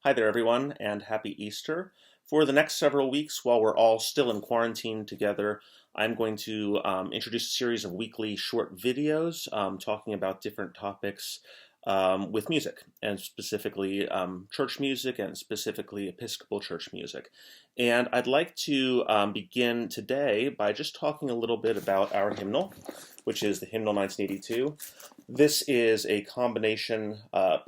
Hi there, everyone, and happy Easter. For the next several weeks, while we're all still in quarantine together, I'm going to introduce a series of weekly short videos talking about different topics with music, and specifically church music, and specifically Episcopal church music. And I'd like to begin today by just talking a little bit about our hymnal, which is the Hymnal 1982. This is a combination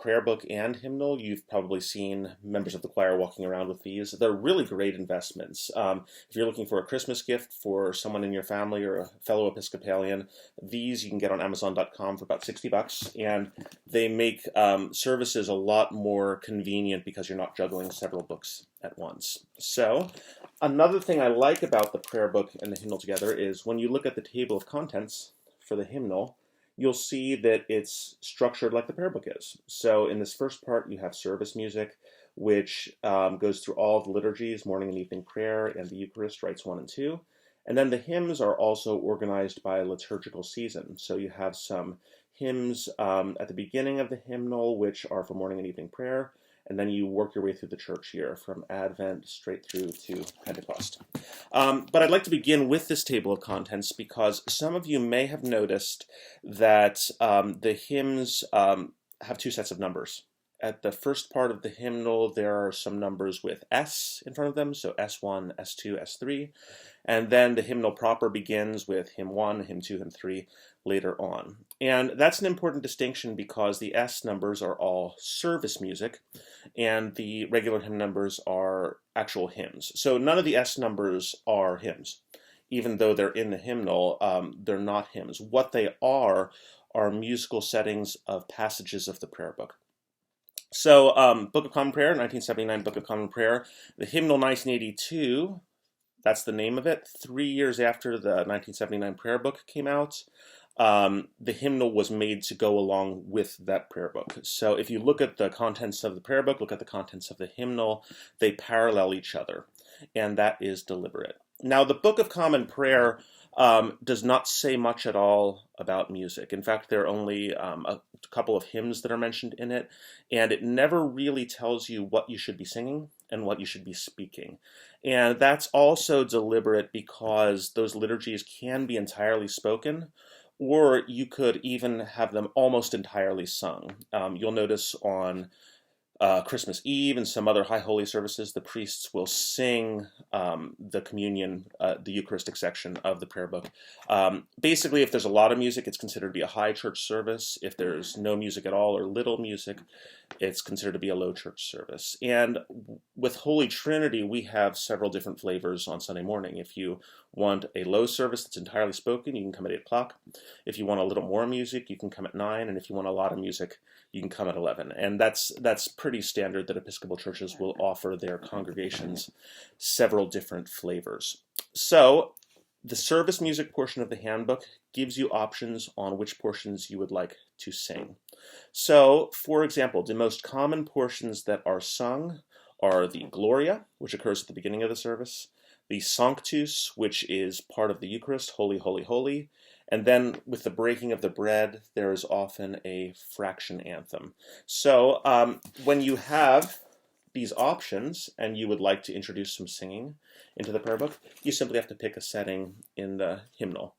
prayer book and hymnal. You've probably seen members of the choir walking around with these. They're really great investments. If you're looking for a Christmas gift for someone in your family or a fellow Episcopalian, these you can get on Amazon.com for about $60, and they make services a lot more convenient because you're not juggling several books at once. So, another thing I like about the prayer book and the hymnal together is when you look at the table of contents for the hymnal, you'll see that it's structured like the prayer book is. So in this first part, you have service music, which goes through all of the liturgies, morning and evening prayer, and the Eucharist, rites 1 and 2. And then the hymns are also organized by liturgical season. So you have some hymns at the beginning of the hymnal, which are for morning and evening prayer, and then you work your way through the church year from Advent straight through to Pentecost. But I'd like to begin with this table of contents because some of you may have noticed that the hymns have two sets of numbers. At the first part of the hymnal, there are some numbers with S in front of them, so S1, S2, S3, and then the hymnal proper begins with hymn 1, hymn 2, hymn 3 later on. And that's an important distinction because the S numbers are all service music, and the regular hymn numbers are actual hymns. So none of the S numbers are hymns. Even though they're in the hymnal, they're not hymns. What they are musical settings of passages of the prayer book. So, Book of Common Prayer, 1979 Book of Common Prayer, the Hymnal 1982, that's the name of it, 3 years after the 1979 prayer book came out. The hymnal was made to go along with that prayer book. So if you look at the contents of the prayer book, look at the contents of the hymnal, they parallel each other, and that is deliberate. Now, the Book of Common Prayer does not say much at all about music. In fact, there are only a couple of hymns that are mentioned in it, and it never really tells you what you should be singing and what you should be speaking. And that's also deliberate because those liturgies can be entirely spoken, or you could even have them almost entirely sung. You'll notice on Christmas Eve and some other High Holy services, the priests will sing the communion, the Eucharistic section of the prayer book. Basically, if there's a lot of music, it's considered to be a high church service. If there's no music at all or little music, it's considered to be a low church service. And with Holy Trinity, we have several different flavors on Sunday morning. If you want a low service that's entirely spoken, you can come at 8 o'clock. If you want a little more music, you can come at 9. And if you want a lot of music, you can come at 11. And that's pretty standard that Episcopal churches will offer their congregations several different flavors. So the service music portion of the handbook gives you options on which portions you would like to sing. So, for example, the most common portions that are sung are the Gloria, which occurs at the beginning of the service, the Sanctus, which is part of the Eucharist, Holy, Holy, Holy, and then with the breaking of the bread, there is often a fraction anthem. So when you have these options and you would like to introduce some singing into the prayer book, you simply have to pick a setting in the hymnal.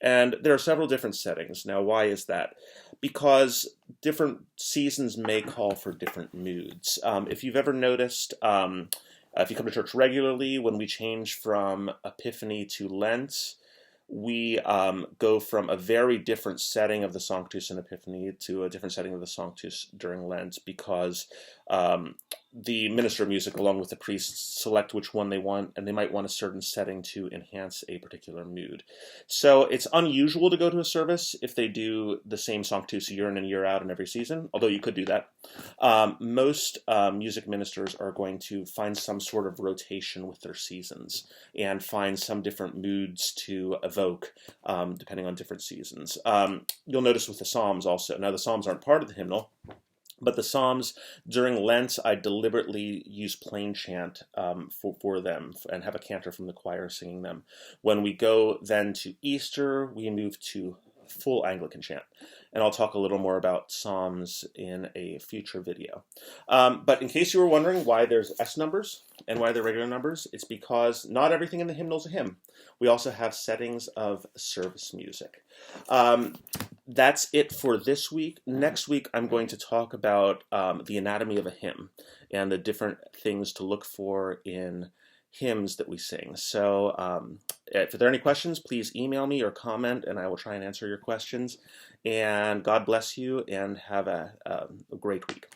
And there are several different settings. Now, why is that? Because different seasons may call for different moods. If you've ever noticed, if you come to church regularly, when we change from Epiphany to Lent, we go from a very different setting of the Sanctus in Epiphany to a different setting of the Sanctus during Lent because the minister of music, along with the priests, select which one they want, and they might want a certain setting to enhance a particular mood. So it's unusual to go to a service if they do the same Sanctus year in and year out in every season, although you could do that. Most music ministers are going to find some sort of rotation with their seasons and find some different moods to evoke depending on different seasons. You'll notice with the Psalms also. Now, the Psalms aren't part of the hymnal, but the Psalms, during Lent, I deliberately use plain chant for them and have a cantor from the choir singing them. When we go then to Easter, we move to full Anglican chant. and I'll talk a little more about Psalms in a future video. But in case you were wondering why there's S numbers and why they're regular numbers, it's because not everything in the hymnal is a hymn. We also have settings of service music. That's it for this week. Next week, I'm going to talk about the anatomy of a hymn and the different things to look for in hymns that we sing. So if there are any questions, please email me or comment, and I will try and answer your questions. And God bless you, and have a great week.